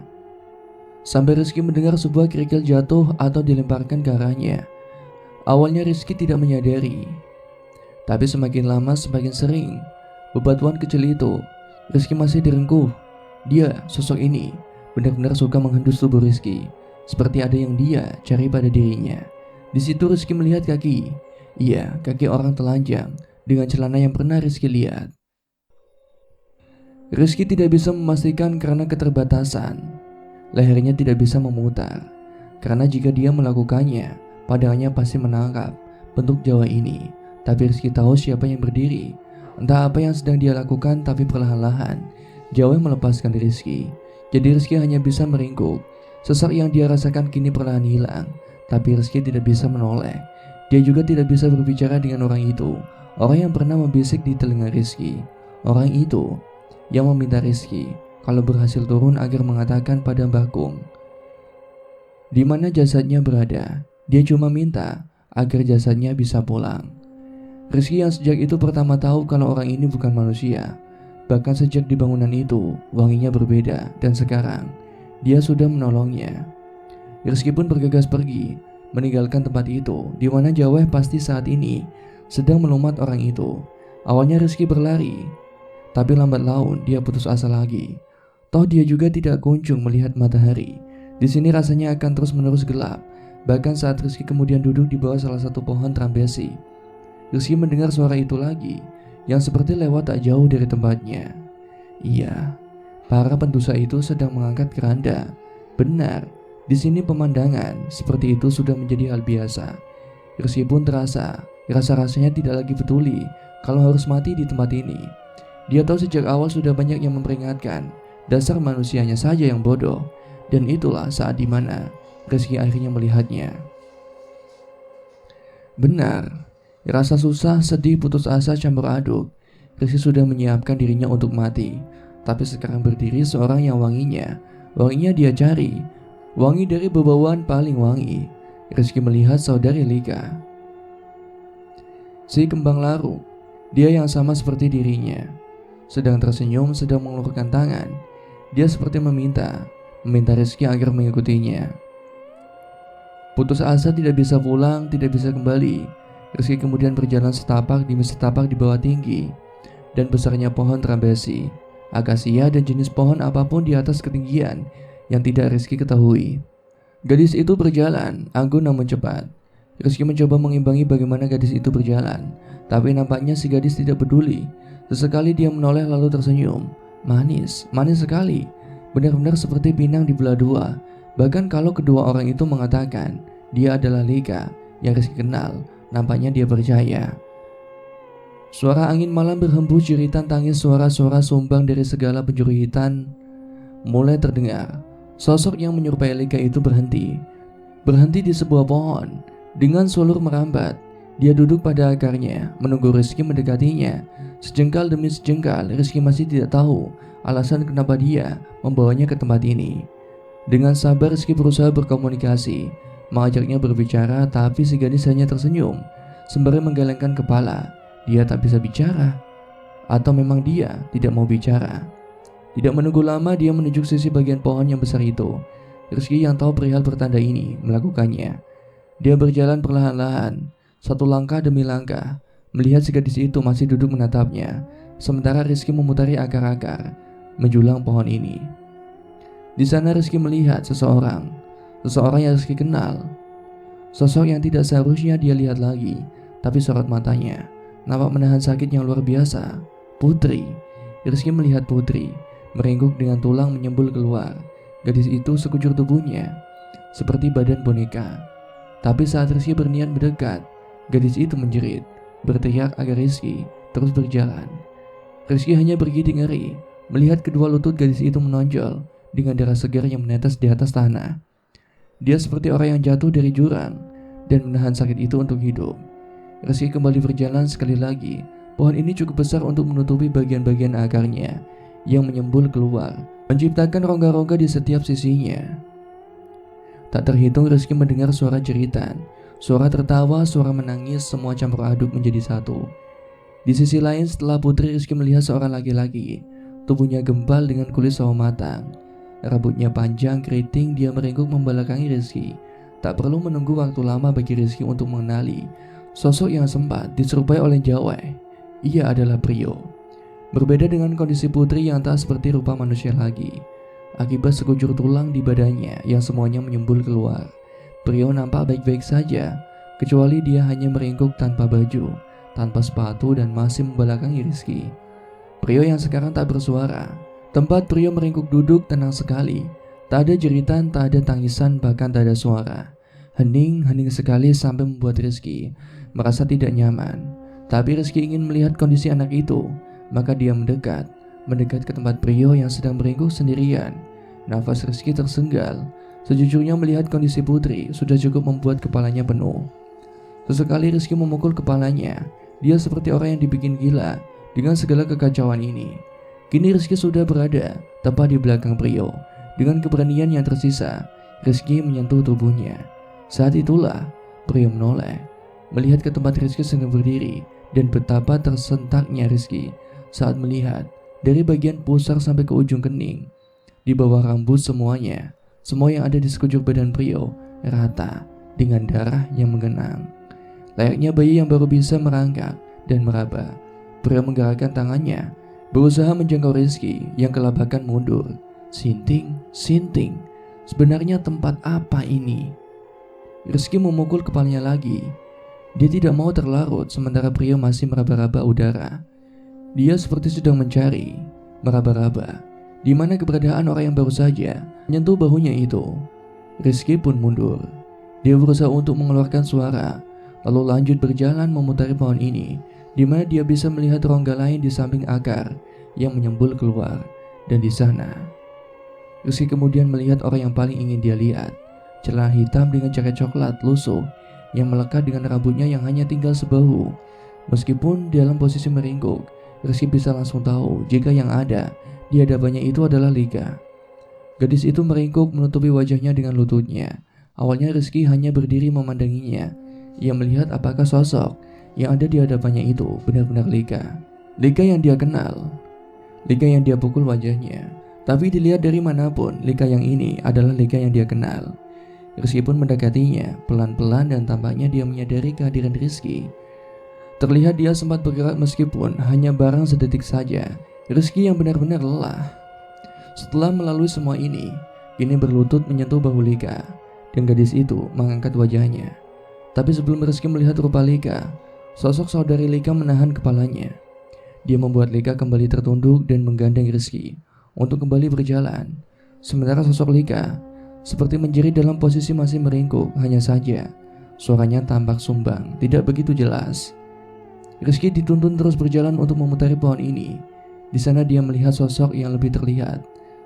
Sampai Rizky mendengar sebuah kerikil jatuh atau dilemparkan ke arahnya. Awalnya Rizky tidak menyadari, tapi semakin lama semakin sering. Bebatuan kecil itu, Rizky masih direngkuh. Dia, sosok ini, benar-benar suka menghendus tubuh Rizky, seperti ada yang dia cari pada dirinya. Di situ Rizky melihat kaki. Iya, kaki orang telanjang dengan celana yang pernah Rizky lihat. Rizky tidak bisa memastikan karena keterbatasan. Lehernya tidak bisa memutar, karena jika dia melakukannya, pandangannya pasti menangkap bentuk Jawa ini. Tapi Rizky tahu siapa yang berdiri. Entah apa yang sedang dia lakukan, tapi perlahan-lahan Jawa melepaskan Rizky. Jadi Rizky hanya bisa meringkuk. Sesak yang dia rasakan kini perlahan hilang. Tapi Rizky tidak bisa menoleh. Dia juga tidak bisa berbicara dengan orang itu, orang yang pernah membisik di telinga Rizky. Orang itu yang meminta Rizky kalau berhasil turun agar mengatakan pada Bakung di mana jasadnya berada. Dia cuma minta agar jasadnya bisa pulang. Rizky yang sejak itu pertama tahu kalau orang ini bukan manusia. Bahkan sejak di bangunan itu, wanginya berbeda, dan sekarang dia sudah menolongnya. Rizky pun bergegas pergi. meninggalkan tempat itu, di mana Jaweh pasti saat ini sedang melumat orang itu. Awalnya Rizky berlari, tapi lambat laun dia putus asa lagi. Toh dia juga tidak kunjung melihat matahari. Di sini rasanya akan terus-menerus gelap. Bahkan saat Rizky kemudian duduk di bawah salah satu pohon trambesi, Rizky mendengar suara itu lagi, yang seperti lewat tak jauh dari tempatnya. Iya, para pendosa itu sedang mengangkat keranda. Benar, di sini pemandangan seperti itu sudah menjadi hal biasa. Rizky pun rasa-rasanya tidak lagi peduli kalau harus mati di tempat ini. Dia tahu sejak awal sudah banyak yang memperingatkan, dasar manusianya saja yang bodoh. Dan itulah saat dimana Rizky akhirnya melihatnya. Benar, rasa susah, sedih, putus asa campur aduk. Rizky sudah menyiapkan dirinya untuk mati. Tapi sekarang berdiri seorang yang wanginya dia cari. Wangi dari bebauan paling wangi. Rizky melihat saudari Lika, si kembang larung. Dia yang sama seperti dirinya, sedang tersenyum, sedang mengulurkan tangan. Dia seperti meminta Rizky agar mengikutinya. Putus asa tidak bisa pulang, tidak bisa kembali. Rizky kemudian berjalan setapak demi setapak di bawah tinggi dan besarnya pohon trambesi, akasia dan jenis pohon apapun di atas ketinggian yang tidak Rizky ketahui. Gadis itu berjalan, anggun namun cepat. Rizky mencoba mengimbangi bagaimana gadis itu berjalan, tapi nampaknya si gadis tidak peduli. Sesekali dia menoleh lalu tersenyum. Manis sekali. Benar-benar seperti pinang dibelah dua. Bahkan kalau kedua orang itu mengatakan dia adalah Lika yang Rizky kenal, nampaknya dia percaya. Suara angin malam berhembus, jeritan tangis, suara-suara sumbang dari segala penjuru hitam mulai terdengar. Sosok yang menyerupai Lika itu berhenti di sebuah pohon. Dengan sulur merambat, dia duduk pada akarnya, menunggu Rizky mendekatinya. Sejengkal demi sejengkal, Rizky masih tidak tahu alasan kenapa dia membawanya ke tempat ini. Dengan sabar Rizky berusaha berkomunikasi, mengajaknya berbicara, tapi si gadis hanya tersenyum sembari menggelengkan kepala. Dia tak bisa bicara, atau memang dia tidak mau bicara. Tidak menunggu lama, dia menuju sisi bagian pohon yang besar itu. Rizky yang tahu perihal pertanda ini melakukannya. Dia berjalan perlahan-lahan, satu langkah demi langkah, melihat si gadis itu masih duduk menatapnya, sementara Rizky memutari akar-akar menjulang pohon ini. Di sana Rizky melihat seseorang yang Rizky kenal. Sosok yang tidak seharusnya dia lihat lagi, tapi sorot matanya nampak menahan sakit yang luar biasa. Putri. Rizky melihat Putri merengguk dengan tulang menyembul keluar. Gadis itu sekujur tubuhnya seperti badan boneka. Tapi saat Rizky berniat mendekat, gadis itu menjerit, berteriak agar Rizky terus berjalan. Rizky hanya bergidik ngeri melihat kedua lutut gadis itu menonjol dengan darah segar yang menetes di atas tanah. Dia seperti orang yang jatuh dari jurang dan menahan sakit itu untuk hidup. Rizky kembali berjalan sekali lagi. Pohon ini cukup besar untuk menutupi bagian-bagian akarnya yang menyembul keluar, menciptakan rongga-rongga di setiap sisinya. Tak terhitung Rizky mendengar suara jeritan, suara tertawa, suara menangis, semua campur aduk menjadi satu. Di sisi lain, setelah Putri, Rizky melihat seorang laki-laki. Tubuhnya gempal dengan kulit sawo matang, rambutnya panjang keriting. Dia merengguk membelakangi Rizky. Tak perlu menunggu waktu lama bagi Rizky untuk mengenali sosok yang sempat diserupai oleh Jaweh. Ia adalah Prio. Berbeda dengan kondisi Putri yang tak seperti rupa manusia lagi, akibat sekujur tulang di badannya yang semuanya menyembul keluar. Prio nampak baik-baik saja, kecuali dia hanya merengguk tanpa baju, tanpa sepatu, dan masih membelakangi Rizky. Prio yang sekarang tak bersuara. Tempat Prio merengguk duduk tenang sekali. Tak ada jeritan, tak ada tangisan, bahkan tak ada suara. Hening sekali sampai membuat Rizky merasa tidak nyaman. Tapi Rizky ingin melihat kondisi anak itu, maka dia mendekat ke tempat Prio yang sedang merengguk sendirian. Nafas Rizky tersenggal. Sejujurnya melihat kondisi Putri sudah cukup membuat kepalanya penuh. Sesekali Rizky memukul kepalanya. Dia seperti orang yang dibikin gila dengan segala kekacauan ini. Kini Rizky sudah berada tepat di belakang Prio. Dengan keberanian yang tersisa, Rizky menyentuh tubuhnya. Saat itulah Prio menoleh, melihat ke tempat Rizky sedang berdiri, dan betapa tersentaknya Rizky saat melihat dari bagian pusar sampai ke ujung kening, di bawah rambut semua yang ada di sekujur badan Prio rata, dengan darah yang menggenang. Layaknya bayi yang baru bisa merangkak dan meraba, pria menggerakkan tangannya, berusaha menjangkau Rizky yang kelabakan mundur. Sinting, sinting, sebenarnya tempat apa ini? Rizky memukul kepalanya lagi. Dia tidak mau terlarut sementara pria masih meraba-raba udara. Dia seperti sedang mencari, meraba-raba, di mana keberadaan orang yang baru saja menyentuh bahunya itu. Rizky pun mundur. Dia berusaha untuk mengeluarkan suara, lalu lanjut berjalan memutari pohon ini, di mana dia bisa melihat rongga lain di samping akar yang menyembul keluar. Dan di sana, Rizky kemudian melihat orang yang paling ingin dia lihat, celana hitam dengan jaket coklat lusuh yang melekat dengan rambutnya yang hanya tinggal sebahu. Meskipun dalam posisi meringkuk, Rizky bisa langsung tahu jika yang ada di hadapannya itu adalah Lika. Gadis itu meringkuk menutupi wajahnya dengan lututnya. Awalnya Rizky hanya berdiri memandanginya. Ia melihat apakah sosok yang ada di hadapannya itu benar-benar Lika. Lika yang dia kenal. Lika yang dia pukul wajahnya. Tapi dilihat dari manapun, Lika yang ini adalah Lika yang dia kenal. Rizky pun mendekatinya pelan-pelan dan tampaknya dia menyadari kehadiran Rizky. Terlihat dia sempat bergerak meskipun hanya barang sedetik saja. Rizky yang benar-benar lelah. Setelah melalui semua ini, kini berlutut menyentuh bahu Lika dan gadis itu mengangkat wajahnya. Tapi sebelum Rizky melihat rupa Lika, sosok saudari Lika menahan kepalanya. Dia membuat Lika kembali tertunduk dan menggandeng Rizky untuk kembali berjalan. Sementara sosok Lika seperti menjerit dalam posisi masih meringkuk, hanya saja suaranya tampak sumbang, tidak begitu jelas. Rizky dituntun terus berjalan untuk memutari pohon ini. Di sana dia melihat sosok yang lebih terlihat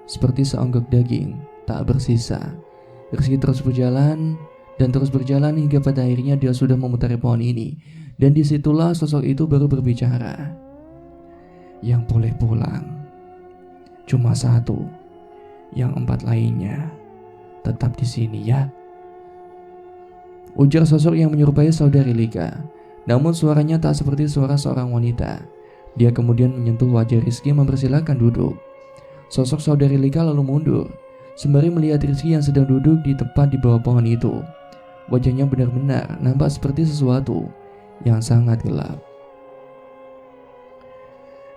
seperti seonggok daging tak bersisa. Rizky terus berjalan dan terus berjalan hingga pada akhirnya dia sudah memutari pohon ini. Dan disitulah sosok itu baru berbicara. Yang boleh pulang cuma satu, yang 4 lainnya tetap di sini ya, ujar sosok yang menyerupai saudari Lika. Namun suaranya tak seperti suara seorang wanita. Dia kemudian menyentuh wajah Rizky mempersilahkan duduk. Sosok saudari Lika lalu mundur sembari melihat Rizky yang sedang duduk di tepat di bawah pohon itu. Wajahnya benar-benar nampak seperti sesuatu yang sangat gelap.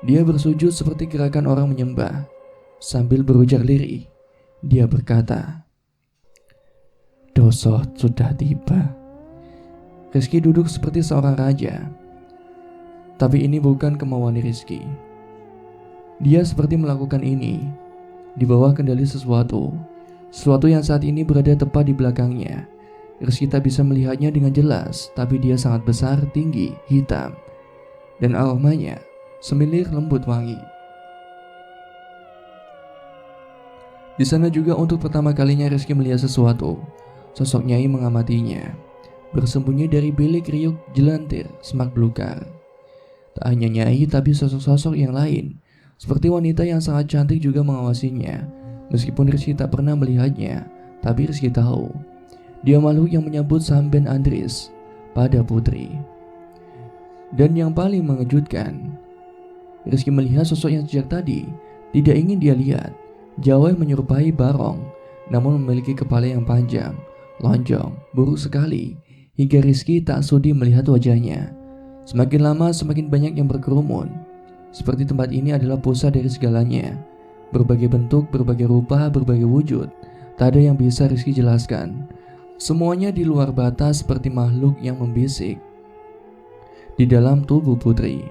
Dia bersujud seperti gerakan orang menyembah. Sambil berujar lirih, dia berkata, "Dosot sudah tiba." Rizky duduk seperti seorang raja. Tapi ini bukan kemauan Rizky. Dia seperti melakukan ini di bawah kendali sesuatu yang saat ini berada tepat di belakangnya. Rizky tak bisa melihatnya dengan jelas, tapi dia sangat besar, tinggi, hitam, dan aromanya semilir lembut wangi. Di sana juga untuk pertama kalinya Rizky melihat sesuatu. Sosok Nyai mengamatinya, bersembunyi dari bilik riuk jelantir semak belukar. Tak hanya Nyai, tapi sosok-sosok yang lain, seperti wanita yang sangat cantik juga mengawasinya. Meskipun Rizky tak pernah melihatnya, tapi Rizky tahu dia makhluk yang menyambut Samben Andris pada putri. Dan yang paling mengejutkan, Rizky melihat sosok yang sejak tadi tidak ingin dia lihat. Jauh menyerupai Barong, namun memiliki kepala yang panjang, lonjong, buruk sekali, hingga Rizky tak sudi melihat wajahnya. Semakin lama semakin banyak yang berkerumun. Seperti tempat ini adalah pusat dari segalanya. Berbagai bentuk, berbagai rupa, berbagai wujud. Tak ada yang bisa Rizky jelaskan. Semuanya di luar batas seperti makhluk yang membisik di dalam tubuh putri.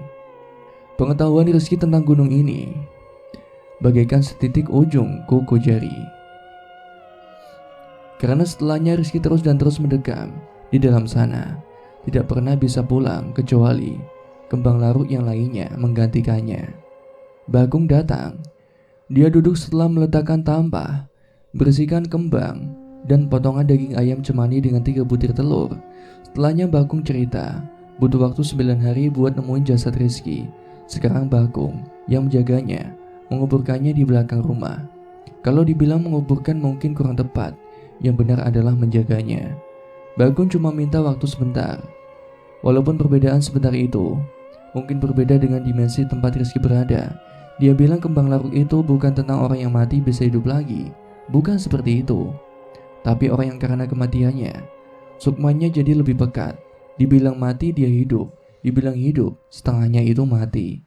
Pengetahuan Rizky tentang gunung ini bagaikan setitik ujung kuku jari. Karena setelahnya Rizky terus dan terus mendekam di dalam sana, tidak pernah bisa pulang kecuali kembang larut yang lainnya menggantikannya. Bagong datang. Dia duduk setelah meletakkan tampah, bersihkan kembang, dan potongan daging ayam cemani dengan 3 butir telur. Setelahnya Bagong cerita, butuh waktu 9 hari buat nemuin jasad Rizky. Sekarang Bagong yang menjaganya menguburkannya di belakang rumah. Kalau dibilang menguburkan mungkin kurang tepat, yang benar adalah menjaganya. Bagong cuma minta waktu sebentar. Walaupun perbedaan sebentar itu mungkin berbeda dengan dimensi tempat Rizky berada. Dia bilang kembang larut itu bukan tentang orang yang mati bisa hidup lagi. Bukan seperti itu. Tapi orang yang karena kematiannya Sukmanya jadi lebih pekat. Dibilang mati dia hidup, dibilang hidup setengahnya itu mati.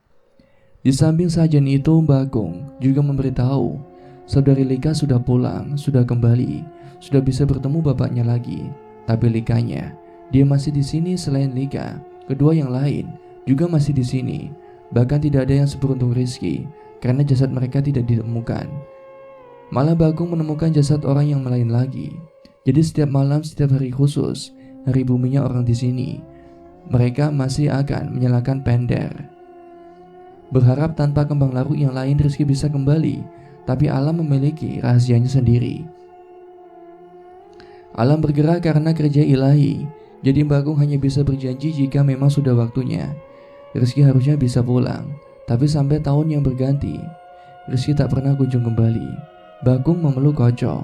Di samping sajian itu, Mbak Agung juga memberitahu saudari Lika sudah pulang, sudah kembali, sudah bisa bertemu bapaknya lagi. Tapi Likanya, dia masih di sini. Selain Lika, kedua yang lain juga masih di sini. Bahkan tidak ada yang seberuntung Rizky karena jasad mereka tidak ditemukan. Malah Mbak Agung menemukan jasad orang yang lain lagi. Jadi setiap malam, setiap hari khusus, hari buminya orang di sini, mereka masih akan menyalakan pender. Berharap tanpa kembang larut yang lain Rizky bisa kembali, tapi alam memiliki rahasianya sendiri. Alam bergerak karena kerja ilahi, jadi Mbak Agung hanya bisa berjanji jika memang sudah waktunya. Rizky harusnya bisa pulang, tapi sampai tahun yang berganti, Rizky tak pernah kunjung kembali. Mbak Agung memeluk Koco,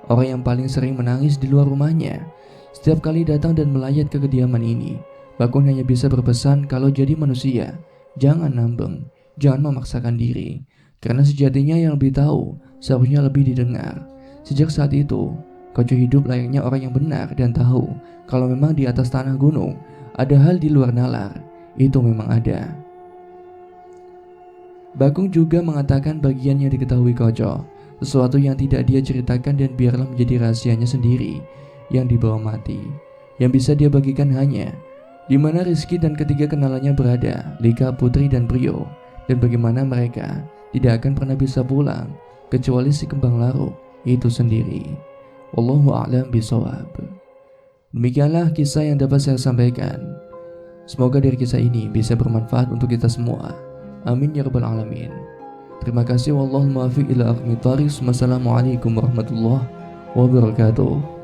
orang yang paling sering menangis di luar rumahnya. Setiap kali datang dan melayat ke kediaman ini, Mbak Agung hanya bisa berpesan kalau jadi manusia, jangan nambeng, jangan memaksakan diri, karena sejatinya yang lebih tahu seharusnya lebih didengar. Sejak saat itu, Koco hidup layaknya orang yang benar dan tahu kalau memang di atas tanah gunung ada hal di luar nalar, itu memang ada. Mbak Agung juga mengatakan bagian yang diketahui Koco, sesuatu yang tidak dia ceritakan dan biarlah menjadi rahasianya sendiri yang dibawa mati. Yang bisa dia bagikan hanya di mana Rizky dan ketiga kenalannya berada, Lika, Putri, dan Brio, dan bagaimana mereka tidak akan pernah bisa pulang kecuali si kembang larut itu sendiri. Wallahu a'lam bishawab. Demikianlah kisah yang dapat saya sampaikan. Semoga dari kisah ini bisa bermanfaat untuk kita semua. Amin ya rabbal alamin. Terima kasih. Wallahul muwaffiq ila aqwamit thoriq. Wassalamualaikum warahmatullahi wabarakatuh.